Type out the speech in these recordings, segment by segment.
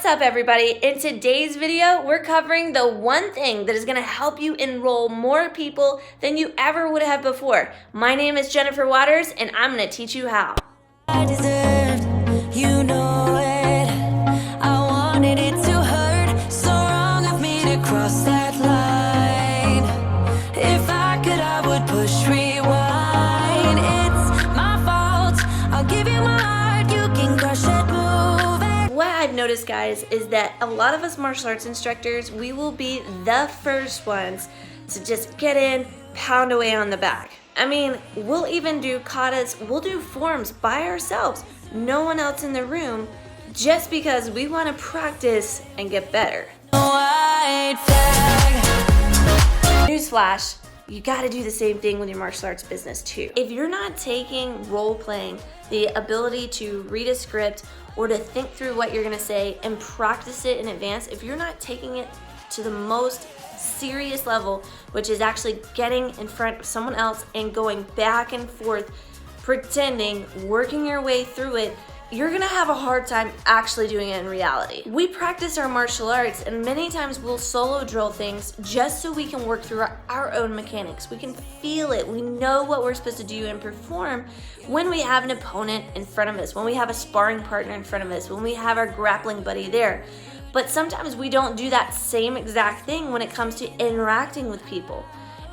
up, everybody? In today's video, we're covering the one thing that is going to help you enroll more people than you ever would have before. My name is Jennifer Waters, and I'm going to teach you how. I deserved, you know it. I wanted it to hurt, so wrong of me to cross that line. If I could, I would push rewind. It's my fault, I'll give you my heart, you can crush it, move it. What I've noticed, guys, is that a lot of us martial arts instructors, we will be the first ones to just get in, pound away on the back. I mean, we'll even do katas, we'll do forms by ourselves, no one else in the room, just because we want to practice and get better. White flag. Newsflash, you got to do the same thing with your martial arts business too. If you're not taking role playing, the ability to read a script or to think through what you're going to say and practice it in advance, if you're not taking it to the most serious level, which is actually getting in front of someone else and going back and forth, pretending, working your way through it, you're gonna have a hard time actually doing it in reality. We practice our martial arts, and many times we'll solo drill things just so we can work through our own mechanics. We can feel it. We know what we're supposed to do and perform when we have an opponent in front of us, when we have a sparring partner in front of us, when we have our grappling buddy there. But sometimes we don't do that same exact thing when it comes to interacting with people.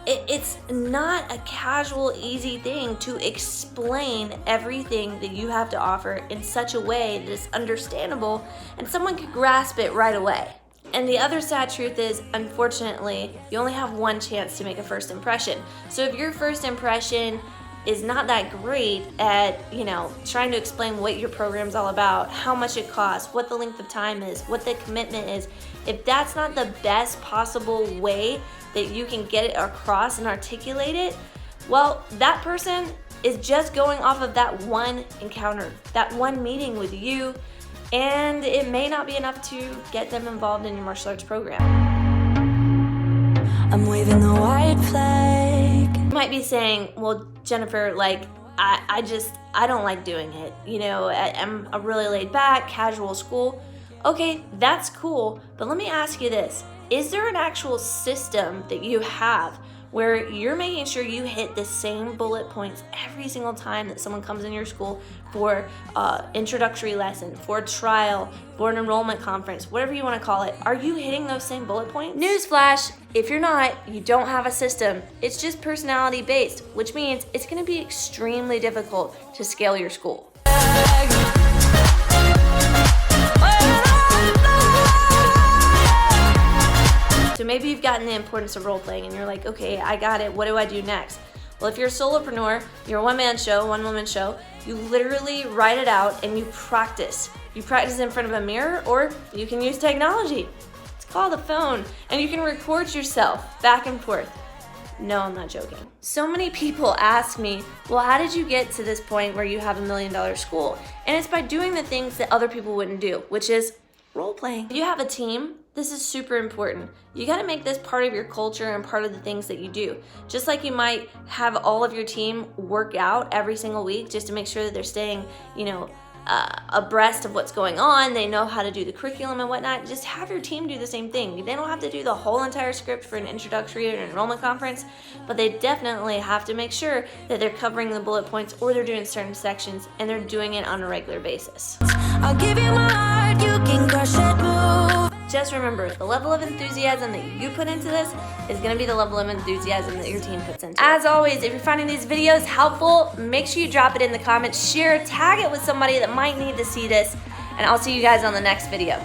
It's not a casual, easy thing to explain everything that you have to offer in such a way that is understandable and someone can grasp it right away. And the other sad truth is, unfortunately, you only have one chance to make a first impression. So if your first impression is not that great at, trying to explain what your program's all about, how much it costs, what the length of time is, what the commitment is, if that's not the best possible way that you can get it across and articulate it, well, that person is just going off of that one encounter, that one meeting with you, and it may not be enough to get them involved in your martial arts program. I'm waving the white flag. You might be saying, well, Jennifer, I don't like doing it. I'm a really laid back, casual school. Okay, that's cool, but let me ask you this. Is there an actual system that you have where you're making sure you hit the same bullet points every single time that someone comes in your school for introductory lesson, for a trial, for an enrollment conference, whatever you want to call it? Are you hitting those same bullet points? Newsflash, if you're not, you don't have a system. It's just personality based, which means it's going to be extremely difficult to scale your school. So maybe you've gotten the importance of role playing and you're like, okay, I got it. What do I do next? Well, if you're a solopreneur, you're a one-man show, one-woman show, you literally write it out and you practice. You practice in front of a mirror, or you can use technology. It's called a phone, and you can record yourself back and forth. No, I'm not joking. So many people ask me, well, how did you get to this point where you have $1 million school? And it's by doing the things that other people wouldn't do, which is role playing. If you have a team, this is super important. You gotta make this part of your culture and part of the things that you do. Just like you might have all of your team work out every single week just to make sure that they're staying, abreast of what's going on. They know how to do the curriculum and whatnot. Just have your team do the same thing. They don't have to do the whole entire script for an introductory or an enrollment conference, but they definitely have to make sure that they're covering the bullet points or they're doing certain sections and they're doing it on a regular basis. I'll give you my heart, you can crush it, move. Just remember, the level of enthusiasm that you put into this is going to be the level of enthusiasm that your team puts into it. As always, if you're finding these videos helpful, make sure you drop it in the comments, share, tag it with somebody that might need to see this, and I'll see you guys on the next video.